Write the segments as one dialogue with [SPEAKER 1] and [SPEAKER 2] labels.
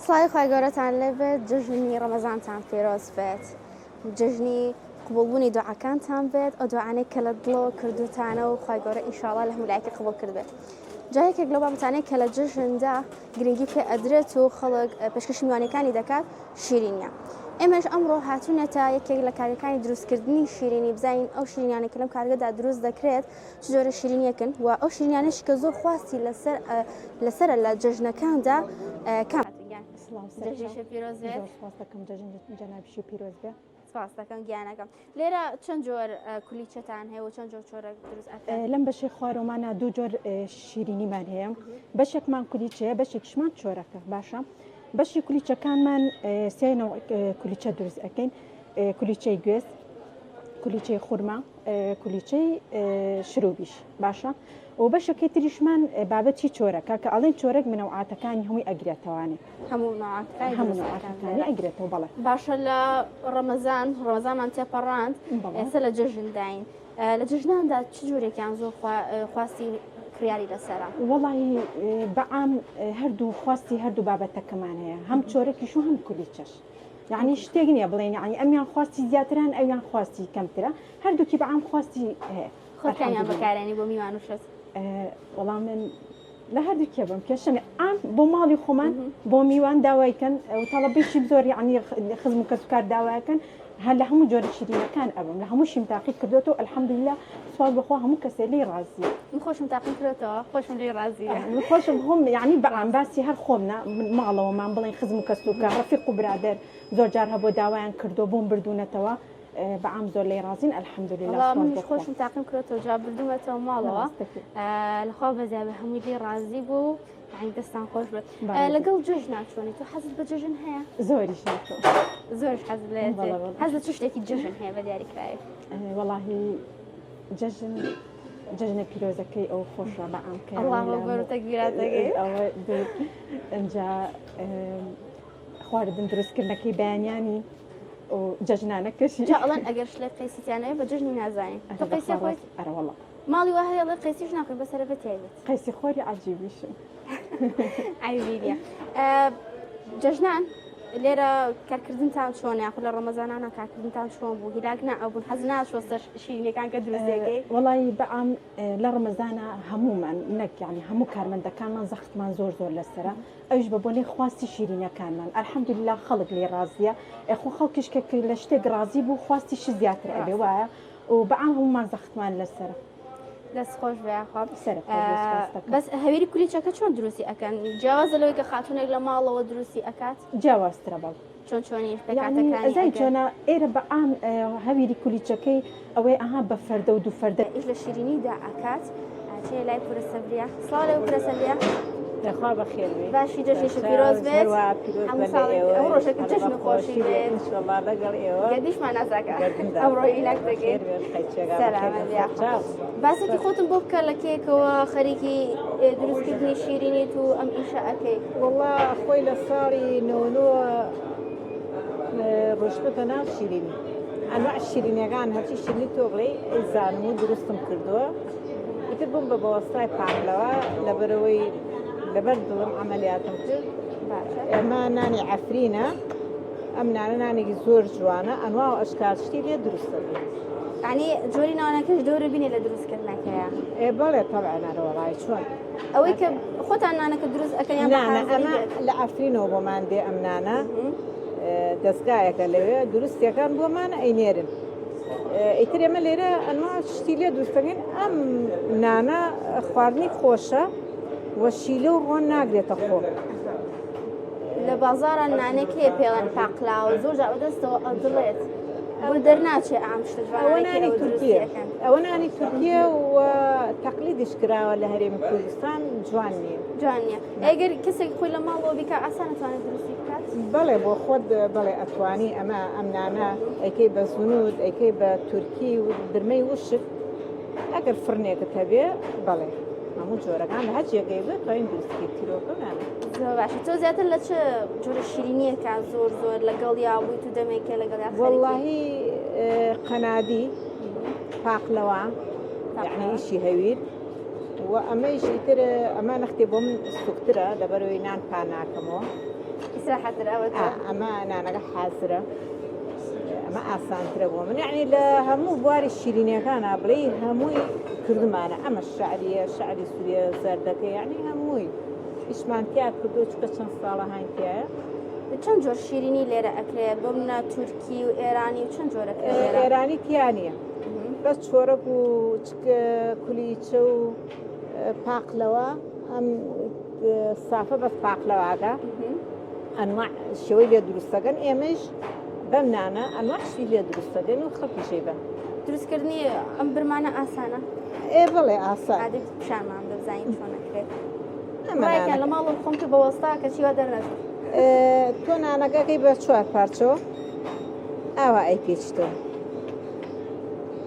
[SPEAKER 1] سڵاوی خوای گەورەتان لێبێت جژنی ڕەمەزانتان پیرۆز بێت جژنی قبولبوونی دوعاکانتان بێت ئەو دوعانەی کە لە دڵەوە کردوتانە و خوای گەورە ئینشاڵڵا لە هەموو لایەکی قبول کرد بێت جایەکێک لەو بابەتانەی کە لە جژندا گرنگی پێ ئەدرێت و خەڵک پێشکەشی میوانەکانی دەکات شیرینیە ئێمەش ئەمڕۆ هاتوونەتە یەکێک لە کارەکانی دروستکردنی شیرینی بزانین ئەو شیرینیانە کە لەم کارگەدا دروست دەکرێت چ جۆرە شیرینیەکن و ئەو شیرینیانەش کە زۆر خواستی لەسرە لە جژنەکاندا کام
[SPEAKER 2] جەنابیشی پیرۆز بێ
[SPEAKER 1] سپاس دەکەم گیانەکەم لێرە چەند جۆر کولیچەتان هەیە و چەند جۆر چۆرە دروست
[SPEAKER 2] لەم بەشی خوارۆمانە دوو جۆر شیرینیمان هەیە بەشێکمان کولیچەیە بەشێکیشمان چۆرەکە باشە بەشی کولیچەکانمان سێنەوە کولیچە دروست ئەەکەین کولیچەی گوێز کولیچەی خورما کولیچەی شروبیش باشە و بەشەکەی تریشمان بابەتی چۆرەکە کە ئەڵێن چۆرەک منەوعاتەکانی هەمووی ئەگرێتەوانێ
[SPEAKER 1] هەموو
[SPEAKER 2] ناوعاتەکانی ئەگرێتەوە بەڵێ
[SPEAKER 1] باشە لە ڕەمەزانمان تێپەڕاند ئێستا لە جژنداین لە جژناندا چ جۆرێکیان زۆر خواستی کریاری لەسەرە
[SPEAKER 2] وەڵی بەعام هەردوو خواستی هەردوو بابەتەکەمان هەیە هەم چۆرەکیش و هەم کولیچەش یعنی شتێک نییە بڵێن یعنی ئەمیان خواستی زیاتران ئەویان خواستی کەمترە هەردووکی بەعام خواستی هەیە
[SPEAKER 1] خۆتیان بەکارێنی بۆ میوان و شت
[SPEAKER 2] وەڵام من لە هەردووکێ بم کێشەنێ ئام بۆ ماڵی خۆمان بۆ میوان داوایکەن و تەڵەبێکی زۆر یعنی خزم و کەسوکار داوایەکەن هەر لە هەموو جۆرە شیرینەکان ئەبم لە هەموو شیم تاقی کردوێتەوە الحەمدوللا سوال بخوا هەموو کەسێ لێی ڕازیە
[SPEAKER 1] من خۆشم تاقی کردێتەوە خۆشم لێی ڕازیە
[SPEAKER 2] من خۆشم هەم یعنی بەعام باسی هەر خۆمنا ماڵەوەمان بڵێن خزم و کەسوکار ڕەفیق و برادەر زۆر جار هەبوو داوایان کردو بۆم بردوونەتەوە بەعام زۆر لێی ڕازین الحەمدوللا
[SPEAKER 1] منیش خۆشم تاقیم کردێتەوە جا بردوومەتەوە ماڵەوە لەخوا بەزیابە هەمووی لێی ڕازی بوو دەستان خۆش بێت لەگەڵ جژن ناچۆنی تو حەزت بە جژن هەیە
[SPEAKER 2] زۆریش ناتۆ
[SPEAKER 1] زۆرش حەز لێت حەز لە چ شتێکی جژن هەیە بە دیاریکراوی
[SPEAKER 2] وەڵاهی جژنە پیرۆزەکەی ئەو خۆشە بەعام کە ئەجا خواردن دروستکردنەکەی بەیانیانی و جژنانە کەشی
[SPEAKER 1] ئەڵەن ئەگەر شلێ قەیسیتیانەیە بە جژنی نازانین تۆ قەیسی خۆیت
[SPEAKER 2] ئەرەوەڵە
[SPEAKER 1] ماڵی وا هەیە لە قەیسیش ناکەین بەسەرە بەتێبێت
[SPEAKER 2] قەیسی خۆری عەجیبیشم
[SPEAKER 1] ئایویدە جژنان لێرە کارکردنتان چۆن یاخود لە ڕەمەزانانە کارکردنتان چۆن بوو هیلاک نەبوون حەز ناشۆستە شیرینەکان کە دروست دەکەی
[SPEAKER 2] وەڵی بەعام لە ڕەمەزانە هەمومان نەک یعنی هەموو کارمەندەکانمان زەختمان زۆر لەسرە ئەوش بە بۆنەی خواستی شیرینەکانمان الحەمدوللا خەڵک لێ ڕازیە خۆ خەڵکیش کە لە شتێک ڕازی بوو خواستیشی زیاتر ئەبێ وایە و بەعام هەمومان زەختمان لەسرە
[SPEAKER 1] دەست خۆش بەخواب بەس هەویری کولیچەکە چۆن دروستی ئەەکەن جیاوازە لەوەی کە خاتونێک لە ماڵەوە دروستی ئەکات
[SPEAKER 2] جیاوازترە بەڵ
[SPEAKER 1] چۆنی
[SPEAKER 2] ئەزای چۆنە ئێرە بەعام هەویری کولیچەکەی ئەوەی ئەها بە فەردە و دوو فەردە
[SPEAKER 1] ئیش لە شیرینیدا ئەکات چێ لای پورەسەبریا ساڵ لەو پورەسەبریا
[SPEAKER 3] دەخوا بەخێوێ
[SPEAKER 1] باشی جەشنی پیرۆز بێت ئەو ڕۆژێکە جەشن خۆشی بێت
[SPEAKER 3] ئینشاءالله لەگەڵ ئێوە
[SPEAKER 1] گەردیشمان نازاکە ئەوڕۆ ئیلاک دەگەێت باسێکی خۆتم بۆ بکە لە کێکەوە خەریکی دروستکردنی شیرینیت و ئەم ئیشەکەی
[SPEAKER 3] وڵا خۆی لە ساڵی 99 ڕۆژبەتە ناو شیرینی ئەنواع شیرینیەکان هەرچی شیرینی تۆ بڵێ ئەیزانم و دروستم کردووە ئیتر بووم بە بەوەستای پاملەوە لەبەرەوەی لەبەر دڵم عملیاتم کرد ئێمە نانی عەفرینە ئەم نانێکی زۆر جوانە ئەنواع و ئەشکال شتی لێ دروستە
[SPEAKER 1] یعنی جۆری ناوانەکەش دەورە بینێ لە دروستکردنەکەیە
[SPEAKER 3] بەڵێ تەبعا نەرەوەڵای چۆن
[SPEAKER 1] ئەوەی کە خۆتان نانەکە دروست ئەەکەیان
[SPEAKER 3] ئەمە لە عەفرینەوە بۆمان دێ ئەم نانە دەستگایەکە لەوێ دروستیەکان بۆمانە ئەینێرن ئیتر ئێمە لێرە ئەنواع شتی لێ دروستەکەین ئەم نانە خواردنی خۆشە وە شیلە و ڕۆن ناگرێتە خۆ
[SPEAKER 1] لە بازاران نانێک هەیە پێڵەن پاقلاوە زۆر جا بەدەستەوە ئەدڵێت بۆ دەرناچێ ئام شتە
[SPEAKER 3] ئەوە نانی تورکیە ئەوە نانی تورکیە و تەقلیدیش کراوە لە هەرێمی کوردستان جوان نییە
[SPEAKER 1] جوان نییە ئەگەر کەسێک خۆی لە ماڵەوە بیکە ئاسان نەتوانێت دروستی بکات
[SPEAKER 3] بەڵێ بۆ خۆت بەڵێ ئەتوانی ئەمە ئەم نانە ئەیکەی بە زنود ئەیکەی بە تورکی و برمەی وشک ئەگەر فرنێکت هەبێ بەڵێ هەموو جۆرەکان لە هەچیەکەی بێت بەین دروستکی تیرۆکە نانە
[SPEAKER 1] باشە تۆ زیاتر لە چ جۆرە شیرینیەکە زۆر لەگەڵ یاوی تو دەمێکە لەگەڵ
[SPEAKER 3] وەڵاهی قەنادی پاقلەوە یعنی ئیشی هەویر و ئەمەیش ئیتر ئەمە نەختێ بۆ من سوکترە لەبەرەوەی نان پاناکەمەوە
[SPEAKER 1] ئیسراحەتر ئەوەتە
[SPEAKER 3] ئەمە نانەکە حازرە ئەمە ئاسانترە بۆ من یعنی لە هەموو بواری شیرینیەکانە بڵێ هەمووی کردمانە ئەمە شعریە شعری سووریە زەردەکە یعنی هەمووی ئیشمانتیا کردو چکە چەند ساڵە هاینتیایە
[SPEAKER 1] چەند جۆر شیرینی لێرە ئەکرێت بۆ منە تورکی و ئێرانی و چەند جۆرەکە
[SPEAKER 3] ئێرانی تیانە بەس چۆرەک و کولیچە و پاقلەوە ئەم سافە بەس پاقلەواگە ئەنواع شێوەی لێ دروستەکەن ئێمەش بەم نانە ئەنواع شتی لێ دروستەکەن و خەڵکیشەی بە
[SPEAKER 1] دروستکردنی ئەم برمانە ئاسانە
[SPEAKER 3] بڵێ ئاسان
[SPEAKER 1] عادی پیشانمان دەبزانین چۆن ئەکرێت
[SPEAKER 3] ئەمە
[SPEAKER 1] ڕایکیان لە ماڵ خۆم کرد بە وەستا کە چیوا دەرنەچوو
[SPEAKER 3] تۆ نانەکەکەی بە 4 پارچۆ ئاوا ئەی پێچتەوە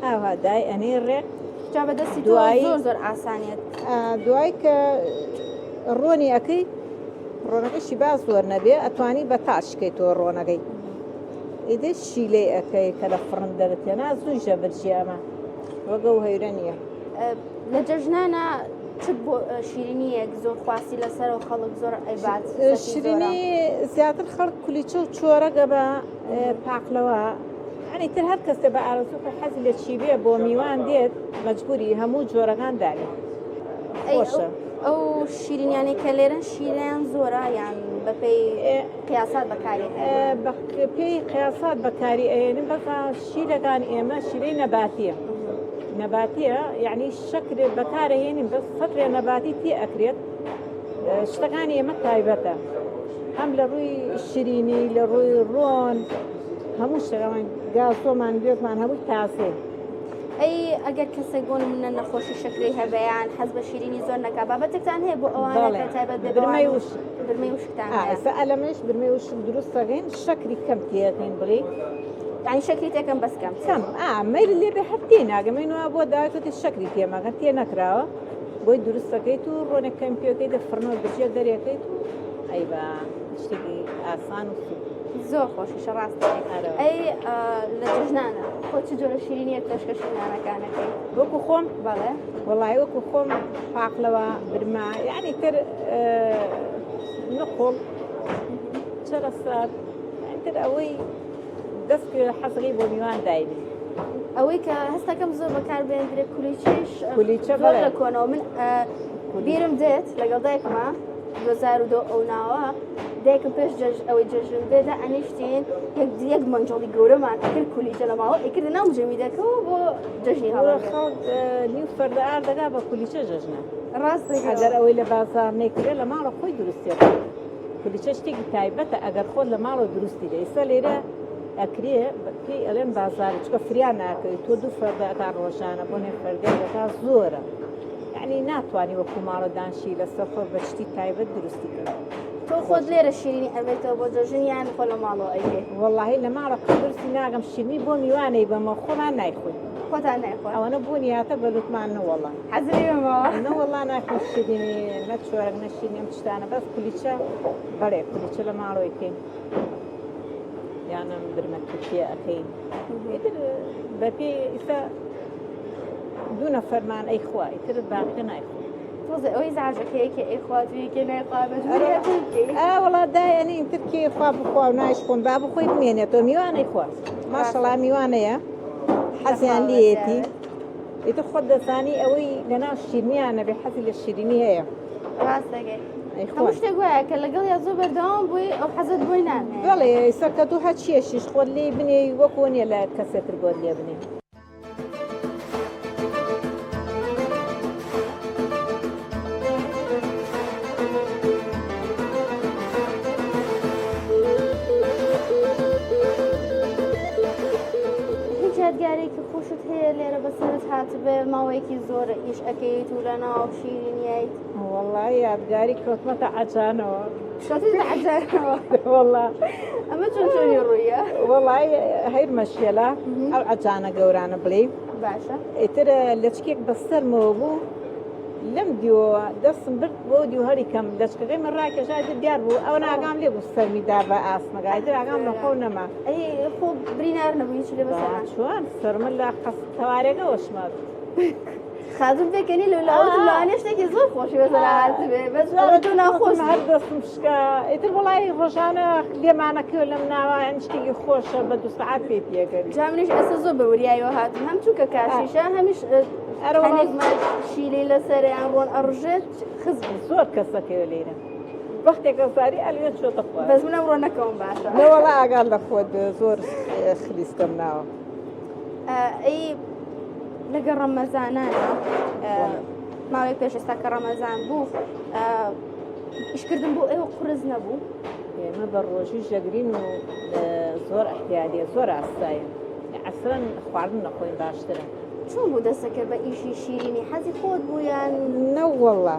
[SPEAKER 3] ئاوا دای ئەنێ ڕێک
[SPEAKER 1] جا بەدەستی
[SPEAKER 3] دوایی
[SPEAKER 1] زۆر زۆر ئاسانیت
[SPEAKER 3] دوای کە ڕۆنی ئەەکەی ڕۆنەکەشی باز زۆر نەبێ ئەتوانی بە تاشکەیتەوە ڕۆنەکەی ئیدە شیلەی ئەەکەی کە لە فڕن دەرەتێنا زووژە بەرجیامە وەگە و هەیرە نییە
[SPEAKER 1] لە جەژنانە چ بۆ شیرینیەک زۆر خواستی لەسەر و خەڵک زۆر ئەیبات
[SPEAKER 3] شیرینی زیاتر خەڵک کولیچە و چۆرەگە بە پاقلەوە ئەنی تر هەر کەسێ بە ئارزوو حەزی لە چی بێ بۆ میوان دێت مەجبوری هەموو جۆرەکان داری خۆشە
[SPEAKER 1] ئەو شیرینیانی کە لێرن شیریان زۆرە یان بەپێی قیاسات بەکاری
[SPEAKER 3] بە پێی قیاسات بەکاری ئەێنن بەفا شیرەکان ئێمە شیرەی نەباتیە نەباتیە یعنی شکر بەکارهێنین بەس سەترێ نەباتی تێ ئەکرێت شتەکانی ئێمە تایبەتە هەم لە ڕووی شیرینی لە ڕووی ڕۆن هەموو شتەکەمان گازۆمان بێتمان هەمووی تازێ
[SPEAKER 1] ئەی ئەگەر کەسێک بۆن منە نەخۆشی شکری هەبەیان حەز بە شیرینی زۆر نەکا بابەتێکتان هەیە بۆ ئەوانە تایبەت
[SPEAKER 3] برمەی وش
[SPEAKER 1] برمەی وشکتان
[SPEAKER 3] ئێستا ئەلەمەش برمەی وش دروست دەکەین شەکری کەم تێەکەین بڵێ
[SPEAKER 1] یعنی شکری تێکەم بەس کەم
[SPEAKER 3] کەم مەیل لێ بێ هەفتێ ناگەمەینەوە بۆ داوەتی شەکری تێمەکە تێ نەکراوە بۆی دروستەکەیت و ڕۆنێک کەم پێەکەی دە فڕنەوە بچێت دەرێکەیت و ئەی بە شتێکی ئاسان و
[SPEAKER 1] زۆر خۆشیشە ڕاستە ئەی لە جژنانە خۆ چ جۆرە شیرینیەک تەشکە شیرینانەکانەکەی
[SPEAKER 3] وەکو خۆم
[SPEAKER 1] بەڵێ
[SPEAKER 3] وەڵای وەکو خۆم پاقلەوە برما یعنی تر نقڵ چرە سات تر ئەوەی دەست حەزغی بۆ میوان دایبی
[SPEAKER 1] ئەوەی کە هەستەکەم زۆر بەکاربێنرێ کولیچێش
[SPEAKER 3] کولیچە
[SPEAKER 1] زۆر لە کۆنەوە من بیرم دێت لەگەڵ دایکمە 2002 ئەو ناوە دایکم پێش ئەوەی جەژن بێدا ئەنیشتین یەک مەنجڵی گەورەمان ئەکرد کولیچە لە ماوە ئەکرد ناو جەمیدەکەەوە بۆ جەژنی
[SPEAKER 3] خەڵک نیو فەردەئار دەگا بە کولیچە جەژنە
[SPEAKER 1] ڕاست
[SPEAKER 3] ئەگەر ئەوەی لە بازار نێکرێت لە ماڵە خۆی دروستێت کولیچە شتێکی تایبەتە ئەگەر خۆت لە ماڵەوە دروستی لە ئێستا لێرە ئەکرێ پێی ئەلێن بازارە چکە فریان ناکەوێت تۆ دوو فەردەکان ڕۆژانە بۆ نێ فەردەکە زۆرە یعنی ناتوانانی وەکو ماڵە دانشی لەسەر خۆ بە شتی تایبەت دروستی کرد
[SPEAKER 1] تۆ خۆت لێرە شیرینی ئەوێتەوە بۆ جەژنیان خۆ لە ماڵەوە ئەیێ
[SPEAKER 3] وەڵاهی لە ماڵە درستی ناگەم شیرنی بۆ میوانەی بەمە خۆمان نایخۆی
[SPEAKER 1] خۆتان نایخۆ
[SPEAKER 3] ئەوەنە بوونیاتە بەلوتمان نەوەڵە
[SPEAKER 1] حەزریەوە
[SPEAKER 3] نەوەڵا ناخۆ شیرینی نەچۆرەک نەشینی ئەم شتانە بەس کولیچە بەڵێ کولیچە لە ماڵەوەی کەین یانم برمەتوکیە ئەەکەین بەپێ ئیستا دوو نەفەرمان ئەیخوا ئیتر باقی نایخۆ
[SPEAKER 1] تۆزە ئەوەی زاژەکەیەکی ئەیخواتویەکێ نایخوابێت
[SPEAKER 3] وڵا دایەنی ئیتر کێ خوا بخوا و نایش خۆن با بخۆی بمێنێتەوە میوانەی خوا ماشەڵا میوانەیە حەزیان لێتی ئیتر خۆت دەزانی ئەوەی لەناو شیرنیانە بێ حەزی لە شیرینی هەیە
[SPEAKER 1] ڕاستەکەی هەموو شتێک وایە کە لەگەڵ یا زۆر بەردەوام بووی ئەو حەزت بۆی نامێ
[SPEAKER 3] بەڵێ ئێستا کە دوو هەچیەشیش خۆت لێ بنێ وەکو نیە لە کەسێتر بۆت لێ بنێ
[SPEAKER 1] یادگارێکی خۆشت هەیە لێرە بەسەرت هاتبێ ماوەیەکی زۆر ئیش ئەەکەیت و لە ناو شیرینیایت
[SPEAKER 3] وەڵای یادگاری کەوتمەتە عەجانەوە
[SPEAKER 1] عجانەوە
[SPEAKER 3] وەڵا
[SPEAKER 1] ئەمە چۆن چۆنی ڕوویە
[SPEAKER 3] وەڵای هەیر مەشێلە ئەو عەجانە گەورانە بڵێ
[SPEAKER 1] باشە
[SPEAKER 3] ئیتر لەچکێک بەسەرمەوە بوو لەم دیوە دەستم برد بۆ دیو هەری کەم لەچکەکەی من ڕاکێشا دیار بوو ئەو ناگام لێ بوو سەرمیدا بە ئاسمەگای تر ئاگام لە خۆ نەما
[SPEAKER 1] ئەی خۆ برینار نەبووی چ لێ بەسەر
[SPEAKER 3] چوان سەرمە لە تەوارێگە وەشمە
[SPEAKER 1] خازم بکنی لولانیش تکی زور خوشی بس راحت به بس تو نخوش
[SPEAKER 3] هر دەستم شکا ئیتر وڵی ڕۆژانە لێمانەکە لەم ناوە هەنشتێکی خۆشە بە 2 ساعت پێ پێگەری
[SPEAKER 1] جامنیش ئەستا زۆر بە وریایەوە هاتم هەم چووکە کاشیشە هەمیش شیلی لەسەریان ڕۆن ئەڕژێت خزم
[SPEAKER 3] زۆر کەسەکەوە لێرە وەختێکە زاری ئەلێت چۆتە خۆ
[SPEAKER 1] بەس منە ڕۆ نەکەم باشە
[SPEAKER 3] نەوەڵا ئاگار لە خۆت زۆر خلیستم ناوە
[SPEAKER 1] ئەی لەگە ڕەمەزانانە ماوەی پێش ئێستا کە ڕەمەزان بوو ئیشکردن بۆ ئێوە قورس نەبوو
[SPEAKER 3] ئێمە بە ڕۆژی ژەگرین و زۆر ئەحتیادیە زۆر ئاستایە عەسرەن خواردن نەخۆین باشترە
[SPEAKER 1] چۆن بوو دەستەکە بە ئیشی شیرینی حەزی خۆت بوو یان
[SPEAKER 3] نەوەڵڵا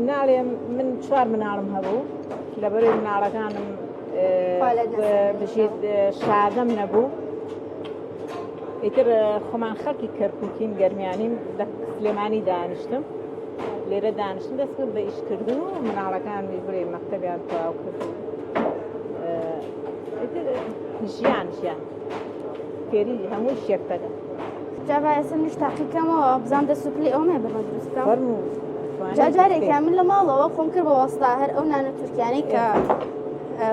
[SPEAKER 3] ناڵێم من 4 مناڵم هەبوو لەبەرەوەی مناڵەکانم بژیت شادەم نەبوو ئیتر خۆمان خەڵکی کەرکووکین گەرمیانیم لە سلێمانی دانیشتم لێرە دانیشتم دەستکرد بە ئیشکردن و مناڵەکان بڵێ مەکتەبیان تەواو کرد ئیتر ژیان فێری هەموو شێکتەکە
[SPEAKER 1] جاوا ئێستا منیش تاقیکەمەوە بزانام دەست و پلەی ئەومێ بەمە دروست بکەم
[SPEAKER 3] فەرموو
[SPEAKER 1] جارێکیان من لە ماڵەوە خۆم کرد بە وەستا هەر ئەو نانە تورکیانەی کە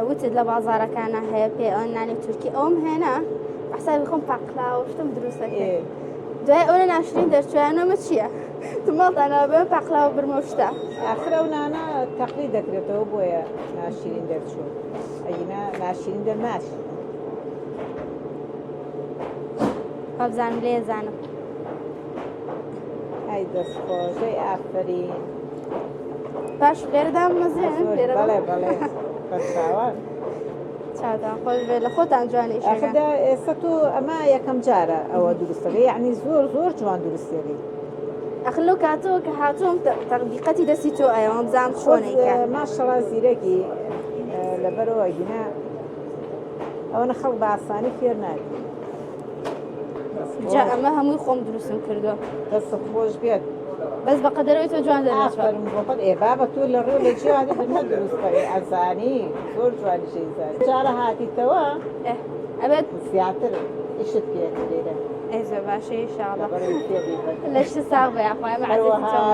[SPEAKER 1] وتت لە بازارەکانە هەیە پێ ئەو نانی تورکی ئەوم هێنا حسابی خۆم پاقلاوە شتم دروستەکە دوای ئەوە ناشرین دەرچوانەمە چییە؟ تو ماڵتانەوە بێ پاقلاوە برمە شتە
[SPEAKER 3] آخر ئەو نانە تەقلید دەکرێتەوە بۆیە ناشرین دەرچوو ئەگینا ناشرین دەرماش
[SPEAKER 1] بزانم لێ زانم
[SPEAKER 3] ئای دەستخۆشەی ئافرین
[SPEAKER 1] باش لێرەدام مەزێن
[SPEAKER 3] بەڵێ بەچاوان
[SPEAKER 1] چاودان خۆش بێ لە خۆتان جوانی
[SPEAKER 3] ئەخدا ئێستا تۆ ئەمە یەکەم جارە ئەوە دروستەکە یعنی زۆر جوان دروستێری
[SPEAKER 1] ئەخ لەو کاتەوە کە هاتووم تەقبیقەتی دەستی تۆ ئەوە بزانم چۆنێکە
[SPEAKER 3] ماشەڵا زیرەکی لەبەرەوە گینا ئەوەنە خەڵک بە ئاسانی فێر ناکرێت
[SPEAKER 1] جا ئەمە هەمووی خۆم دروستم کردووە
[SPEAKER 3] دەستت خۆش بێت
[SPEAKER 1] بەس بە قەدەرەوەی تۆ جوان دەرەچوە
[SPEAKER 3] بۆقەت بابە تۆ لە ڕێ لە جیانی دمە دروستەوەی ئەزانی زۆر جوانی شەیزانی جارە هاتیتەوە
[SPEAKER 1] ئەبێت
[SPEAKER 3] زیاتر ئیشت پێ لێرە
[SPEAKER 1] ئەی زۆر باشە ئینشاڵڵا
[SPEAKER 3] بەڕێی فێری بێت
[SPEAKER 1] لە شتە ساغ بێ ئەخوای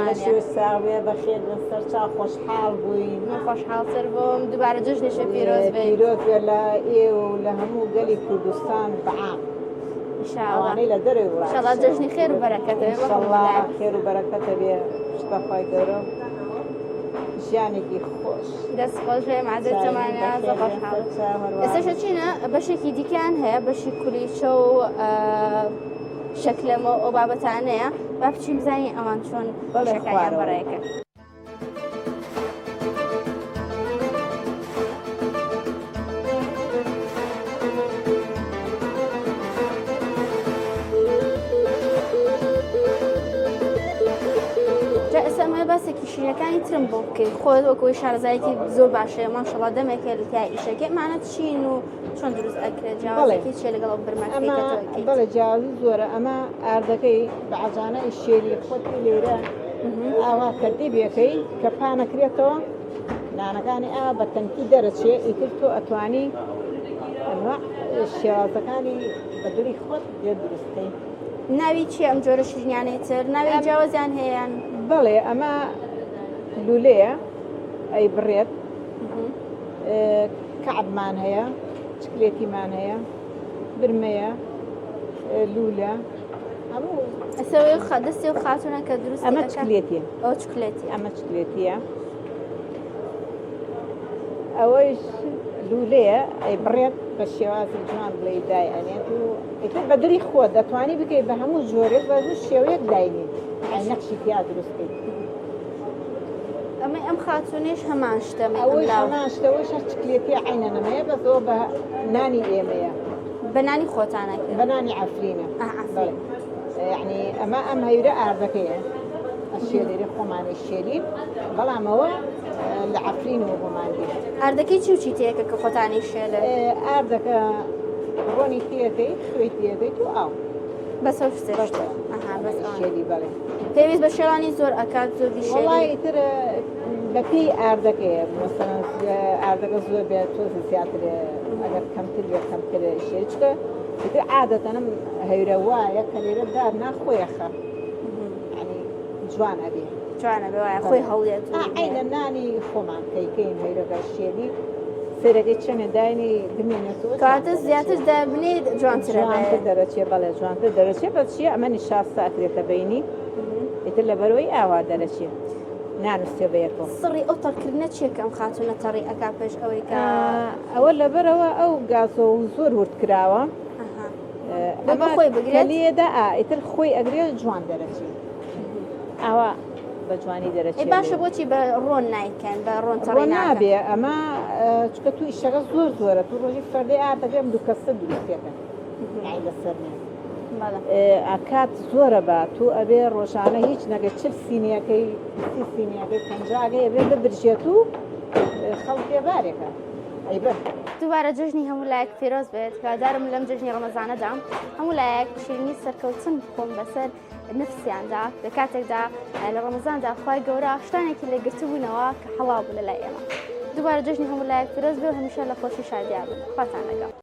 [SPEAKER 3] لە شوێ ساوێ بەخێر لەسەر چا خۆشحاڵ بووین
[SPEAKER 1] خۆشحاڵتر بووم دووبارە جژنێشە پیرۆز بێ
[SPEAKER 3] پیرۆز بێ لە ئێوە و لە هەموو گەلی کوردستان بەعام ئەوانەی لە دەرەوەی وڵات
[SPEAKER 1] ئینشاڵڵا جژنی خێر و بەرەکەتە بێ
[SPEAKER 3] ئینشاڵڵا خێر و بەرەکەتە بێ شتە خۆی گەورە ژیانێکی خۆش
[SPEAKER 1] دەست خۆش بێ مادەتەمانە زۆر خۆشحاڵ ئێستاشە چینە بەشێکی دیکەیان هەیە بەشی کولیچە و شەکلەمە ئەو بابەتانەیە با بچین بزانین ئەوان چۆن شەکایان بەڕێیەکە باسێکی شیرەکانی ترم بۆ بکەیت خۆت وەکەوەی شارەزایەکی زۆر باشەیە ماشەڵڵا دەمێکە لە تای ئیشەکە مانە چین و چۆن دروست ئەکرێت جیاوازێکی چێ لەگەڵ بەرمەکەی
[SPEAKER 3] بەڵێ جیاوازی زۆرە ئەمە ئاردەکەی بەعجانە شێری خۆتی لێرە ئاوا کردی بێکەی کە پانەکرێتەوە نانەکانی ئاوا بە تەنکی دەرەچێ ئیتر تۆ ئەتوانی ئەنواع شێوازەکانی بە دووری خۆت لێ دروستکەی
[SPEAKER 1] ناوی چی ئەم جۆرە شیرینیانەی تر ناوی جیاوازیان هەیەیان
[SPEAKER 3] بەڵێ ئەمە لولەیە ئەی بڕێت کەعبمان هەیە چکلێتیمان هەیە برمەیە لولە هەموو
[SPEAKER 1] ئەسەوەی دەستی و خاتونە کە دروست
[SPEAKER 3] ئەمە چکلێتیە
[SPEAKER 1] ئەو چکلێتی
[SPEAKER 3] ئەمە چکلێتیە ئەوەش لولەیە ئەی بڕێت بە شێوازی جوان بڵێ دای ئەنێت و ئیتر بە دری خۆت دەتوانی بکەیت بە هەموو جۆرێک بە هەموو شێوەیەک داینی ئەی نەخشی تیا دروستکەیت
[SPEAKER 1] ئەمە ئەم خاتونێش هەمان شتەمە
[SPEAKER 3] ئەوەی هەمان شتەوەش هەر چکلێتی عینە نەمەیە بە زۆر بە نانی ئێمەیە
[SPEAKER 1] بە نانی خۆتانەکە
[SPEAKER 3] بە نانی عەفرینە یعنی ئەمە ئەم هەیورە ئاردەکەیە ئەشێلێری خۆمانی شێرین بەڵامەوە لە عەفرینەوە بۆمان دێت
[SPEAKER 1] ئاردەکەی چی و چی تێکە کە خۆتانی شێلە
[SPEAKER 3] ئاردەکە ڕۆنی تێدەی خوێی تێدەیت و ئاو
[SPEAKER 1] بەسەو شتێک
[SPEAKER 3] شێری بەڵێ
[SPEAKER 1] پێویست بە شێوانی زۆر ئەکات زۆری شێری
[SPEAKER 3] وڵای ئیتر بەپێی ئاردەکەیە مەسەڵەن ئاردەکە زۆر بێت تۆزی زیاتر ئەگەر کەمتر بێت کەمتر شێری چکە ئیتر عادەتەنم هەیورە وایە کە لێرە دار ناخۆیەخە جوان ئەبێ
[SPEAKER 1] جوانە بێ وایە خۆی هەڵێت
[SPEAKER 3] عینە نانی خۆمان کەیکەین هەیرەگە شێری سێرەکەی چەمێ داینی بمێنێتەوە
[SPEAKER 1] کاتە زیاتر دەبنێت جوانترە
[SPEAKER 3] جوانتر دەرەچێ بەڵێ جوانتر دەرەچێ بە چیە ئەمەنی شاستا ئەکرێتە بینی ئیتر لەبەرەوەی ئاوا دەرەچێ نانوستێ بەیەکەوە
[SPEAKER 1] سڕی ئەو تەڕکردنە چیەکەم خاتونە تەڕی ئەکا پێش ئەوەی کە
[SPEAKER 3] ئەوە لەبەرەوە ئەو گازۆ زۆر ورد کراوە
[SPEAKER 1] ئەمە خۆی بگرێت
[SPEAKER 3] لێدا ئیتر خۆی ئەگرێ جوان دەرەچێ ئاوا بە جوانی دەرەچێ
[SPEAKER 1] باشە بۆچی بە ڕۆن نایکەن بە ڕۆن تەڕی
[SPEAKER 3] نابێ ئەمە چکە تو ئیشەکە زۆر زۆرە تو ڕۆژی فەردەی ئاتەکەم دوو کەسە دروستەکەن لەسەر ئاکات زۆرە بە تو ئەبێ ڕۆژانە هیچ نەگە چل سینیەکەی سینیەکەی پەنجاگەی ئەبێ ببرژێت و خەڵکێ بارێکە ئەیبەر
[SPEAKER 1] دووبارە جژنی هەموو لایەک پیرۆز بێت کادارم لەم جژنی ڕەمەزانەدا هەموو لایەک شیرینی سەرکەوتن بخۆم بەسەر نفسیاندا لە کاتێکدا لە ڕەمەزاندا خوای گەورە شتانێکی لێگرتو بوونەوە کە حەڵاو بوو لە لای ئێمە دووبارە جژنی هەموو لایەک پیرۆز بێ و هەمیشە لە خۆشی شادیا بن خواتان لەگەڵ